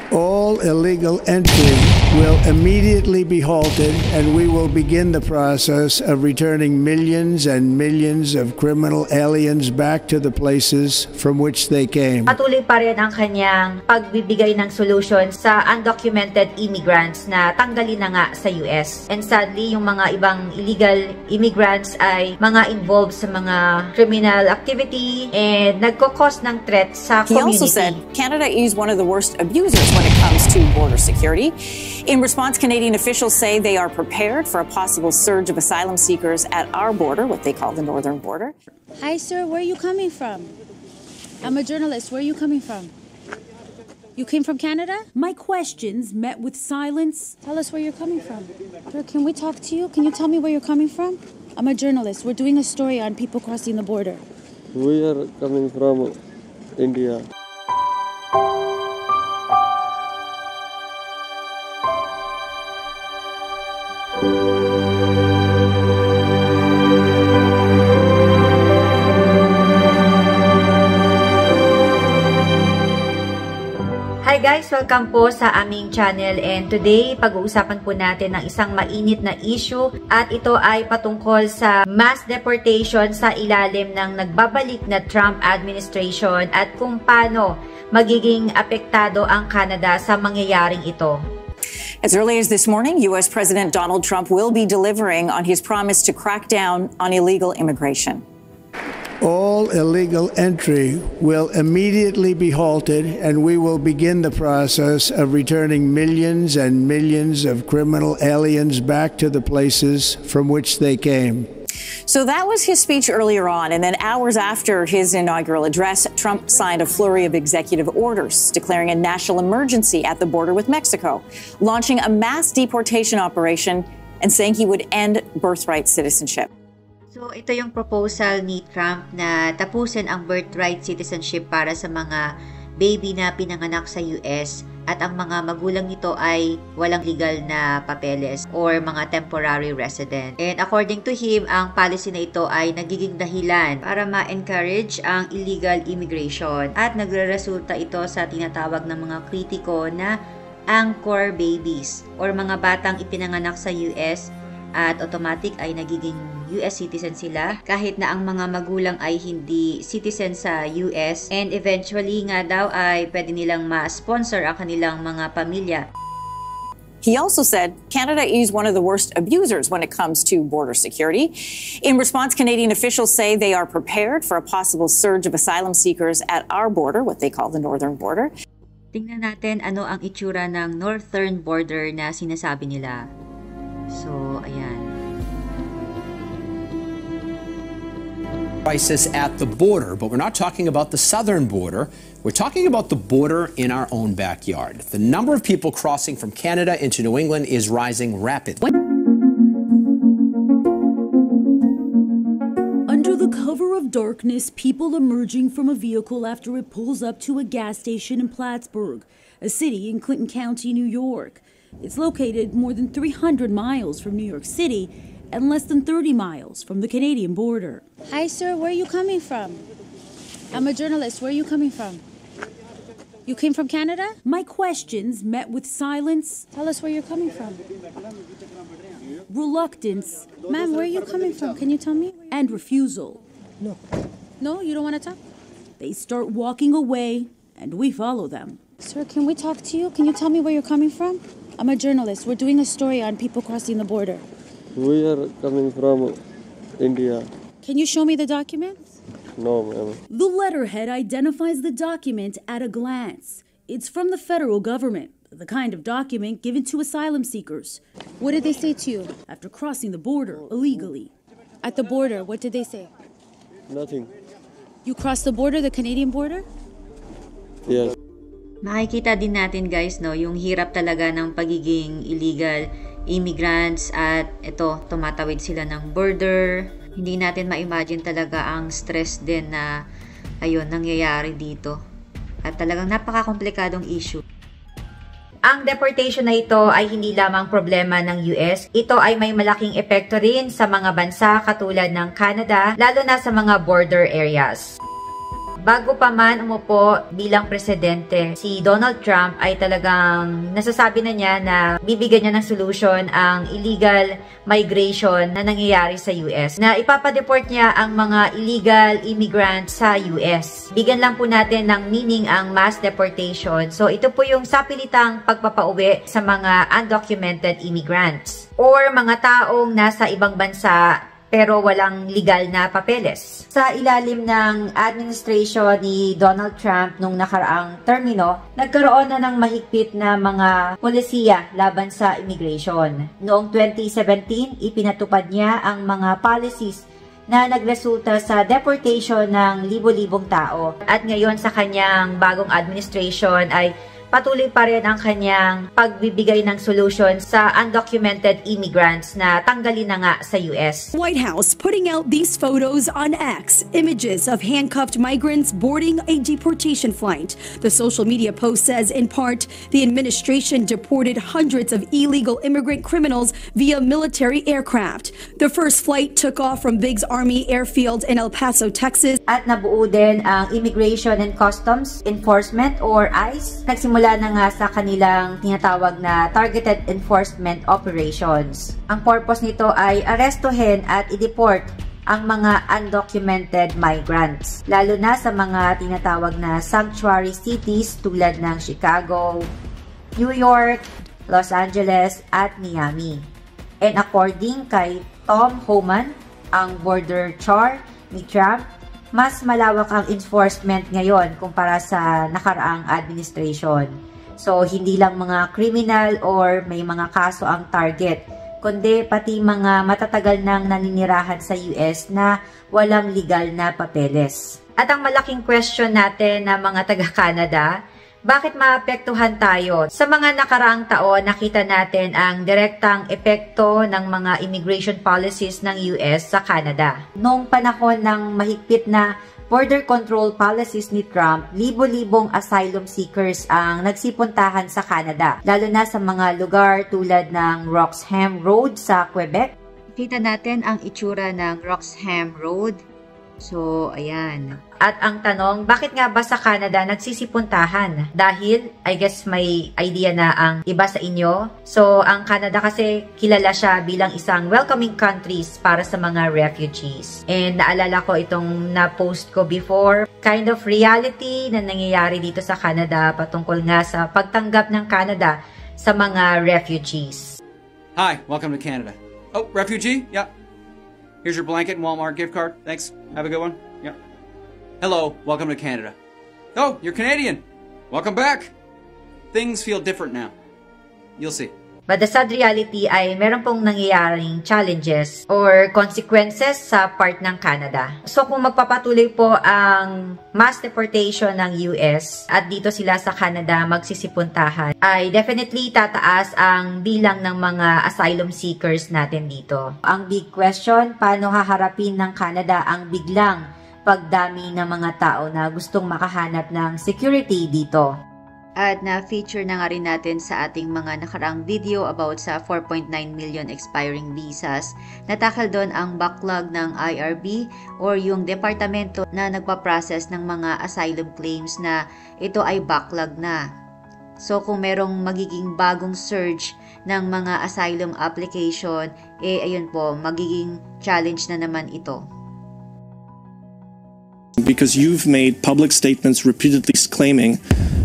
All illegal entry will immediately be halted, and we will begin the process of returning millions and millions of criminal aliens back to the places from which they came. Patuloy pa rin ang kanyang pagbibigay ng solusyon sa undocumented immigrants na tanggalin na nga sa US. And sadly, yung mga ibang illegal immigrants ay mga involved sa mga criminal activity and nagkakos ng threat sa community. He also said Canada is one of the worst abusers when it comes to border security. In response, Canadian officials say they are prepared for a possible surge of asylum seekers at our border, what they call the northern border. Hi, sir. Where are you coming from? I'm a journalist. Where are you coming from? You came from Canada? My questions met with silence. Tell us where you're coming from. Sir, can we talk to you? Can you tell me where you're coming from? I'm a journalist. We're doing a story on people crossing the border. We are coming from India. Hi guys! Welcome po sa aming channel, and today pag-uusapan po natin ng isang mainit na issue at ito ay patungkol sa mass deportation sa ilalim ng nagbabalik na Trump administration at kung paano magiging apektado ang Canada sa mangyayaring ito. As early as this morning, U.S. President Donald Trump will be delivering on his promise to crack down on illegal immigration. All illegal entry will immediately be halted, and we will begin the process of returning millions and millions of criminal aliens back to the places from which they came. So that was his speech earlier on, and then hours after his inaugural address, Trump signed a flurry of executive orders declaring a national emergency at the border with Mexico, launching a mass deportation operation, and saying he would end birthright citizenship. So, ito yung proposal ni Trump na tapusin ang birthright citizenship para sa mga baby na pinanganak sa US at ang mga magulang nito ay walang legal na papeles or mga temporary resident. And according to him, ang policy na ito ay nagiging dahilan para ma-encourage ang illegal immigration at nagre-resulta ito sa tinatawag ng mga kritiko na anchor babies or mga batang ipinanganak sa US at automatic ay nagiging US citizen sila kahit na ang mga magulang ay hindi citizen sa US, and eventually nga daw ay pwede nilang ma-sponsor ang kanilang mga pamilya. He also said Canada is one of the worst abusers when it comes to border security. In response, Canadian officials say they are prepared for a possible surge of asylum seekers at our border, what they call the northern border. Tingnan natin ano ang itsura ng northern border na sinasabi nila. So, ayan. Crisis at the border, but we're not talking about the southern border. We're talking about the border in our own backyard. The number of people crossing from Canada into New England is rising rapidly. Under the cover of darkness, people emerging from a vehicle after it pulls up to a gas station in Plattsburgh, a city in Clinton County, New York. It's located more than 300 miles from New York City and less than 30 miles from the Canadian border. Hi, sir. Where are you coming from? I'm a journalist. Where are you coming from? You came from Canada? My questions met with silence. Tell us where you're coming from. Reluctance. Ma'am, where are you coming from? Can you tell me? And refusal. No. No, you don't want to talk? They start walking away, and we follow them. Sir, can we talk to you? Can you tell me where you're coming from? I'm a journalist. We're doing a story on people crossing the border. We are coming from India. Can you show me the documents? No, ma'am. The letterhead identifies the document at a glance. It's from the federal government, the kind of document given to asylum seekers. What did they say to you? After crossing the border illegally. At the border, what did they say? Nothing. You crossed the border, the Canadian border? Yes. Makikita din natin guys, no, yung hirap talaga ng pagiging illegal immigrants at ito, tumatawid sila ng border. Hindi natin ma-imagine talaga ang stress din na ayun, nangyayari dito. At talagang napaka-komplikadong issue. Ang deportation na ito ay hindi lamang problema ng US. Ito ay may malaking epekto rin sa mga bansa katulad ng Canada, lalo na sa mga border areas. bago pa man umupo bilang presidente, si Donald Trump ay talagang nasasabi na niya na bibigyan niya ng solusyon ang illegal migration na nangyayari sa US. Na ipapadeport niya ang mga illegal immigrants sa US. Bigyan lang po natin ng meaning ang mass deportation. So ito po yung sapilitang pagpapauwi sa mga undocumented immigrants or mga taong nasa ibang bansa pero walang legal na papeles. Sa ilalim ng administration ni Donald Trump nung nakaraang termino, nagkaroon na ng mahigpit na mga polisiya laban sa immigration. Noong 2017, ipinatupad niya ang mga policies na nagresulta sa deportation ng libo-libong tao. At ngayon sa kanyang bagong administration ay patuloy pa rin ang kanyang pagbibigay ng solusyon sa undocumented immigrants na tanggalin na nga sa US. White House putting out these photos on X, images of handcuffed migrants boarding a deportation flight. The social media post says, in part, the administration deported hundreds of illegal immigrant criminals via military aircraft. The first flight took off from Biggs Army Airfield in El Paso, Texas. At nabuo din ang Immigration and Customs Enforcement or ICE. Nagsimula na nga sa kanilang tinatawag na Targeted Enforcement Operations. Ang purpose nito ay arestuhin at i-deport ang mga undocumented migrants, lalo na sa mga tinatawag na sanctuary cities tulad ng Chicago, New York, Los Angeles, at Miami. And according kay Tom Homan, ang border czar ni Trump, mas malawak ang enforcement ngayon kumpara sa nakaraang administration. So, hindi lang mga criminal or may mga kaso ang target, kundi pati mga matatagal nang naninirahan sa US na walang legal na papeles. At ang malaking question natin na mga taga-Canada, bakit maapektuhan tayo? Sa mga nakaraang taon, nakita natin ang direktang epekto ng mga immigration policies ng US sa Canada. Noong panahon ng mahigpit na border control policies ni Trump, libo-libong asylum seekers ang nagsipuntahan sa Canada, lalo na sa mga lugar tulad ng Roxham Road sa Quebec. Kita natin ang itsura ng Roxham Road. So, ayan. At ang tanong, bakit nga ba sa Canada nagsisipuntahan? Dahil, I guess may idea na ang iba sa inyo. So, ang Canada kasi kilala siya bilang isang welcoming countries para sa mga refugees. And naalala ko itong na-post ko before, kind of reality na nangyayari dito sa Canada patungkol nga sa pagtanggap ng Canada sa mga refugees. Hi, welcome to Canada. Oh, refugee? Yeah. Here's your blanket and Walmart gift card. Thanks. Have a good one. Yeah. Hello. Welcome to Canada. Oh, you're Canadian. Welcome back. Things feel different now. You'll see. But the sad reality ay meron pong nangyayaring challenges or consequences sa part ng Canada. So kung magpapatuloy po ang mass deportation ng US at dito sila sa Canada magsisipuntahan, ay definitely tataas ang bilang ng mga asylum seekers natin dito. Ang big question, paano haharapin ng Canada ang biglang pagdami ng mga tao na gustong makahanap ng security dito? At na-feature na nga rin natin sa ating mga nakaraang video about sa 4.9 million expiring visas. Natakal doon ang backlog ng IRB or yung departamento na nagpa-process ng mga asylum claims na ito ay backlog na. So kung merong magiging bagong surge ng mga asylum application, ayun po, magiging challenge na naman ito. Because you've made public statements repeatedly claiming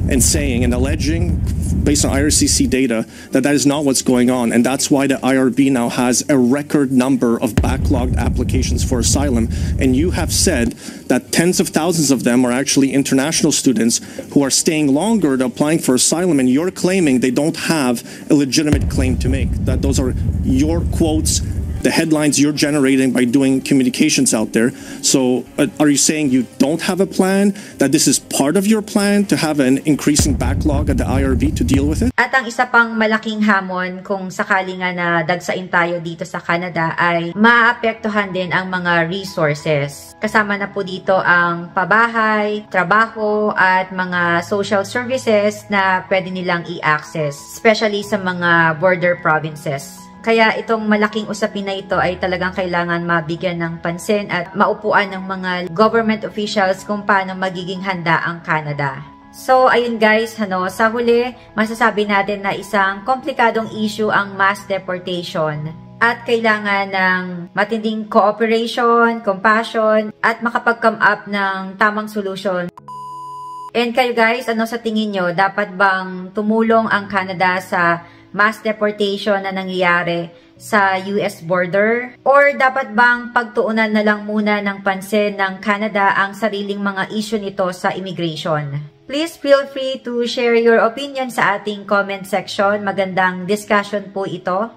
and saying and alleging, based on IRCC data, that that is not what's going on. And that's why the IRB now has a record number of backlogged applications for asylum. And you have said that tens of thousands of them are actually international students who are staying longer to applying for asylum. And you're claiming they don't have a legitimate claim to make. That those are your quotes, the headlines you're generating by doing communications out there. So are you saying you don't have a plan, that this is part of your plan to have an increasing backlog at the IRB to deal with it? At ang isa pang malaking hamon kung sakali nga na dagsain tayo dito sa Canada ay maapektuhan din ang mga resources. Kasama na po dito ang pabahay, trabaho at mga social services na pwede nilang i-access, especially sa mga border provinces. Kaya itong malaking usapin na ito ay talagang kailangan mabigyan ng pansin at maupuan ng mga government officials kung paano magiging handa ang Canada. So, ayun guys, sa huli, masasabi natin na isang komplikadong issue ang mass deportation. At kailangan ng matinding cooperation, compassion, at makapag-come up ng tamang solusyon. And kayo guys, ano sa tingin nyo? Dapat bang tumulong ang Canada sa mass deportation na nangyayari sa US border? Or dapat bang pagtuunan na lang muna ng pansin ng Canada ang sariling mga issue nito sa immigration? Please feel free to share your opinion sa ating comment section. Magandang discussion po ito.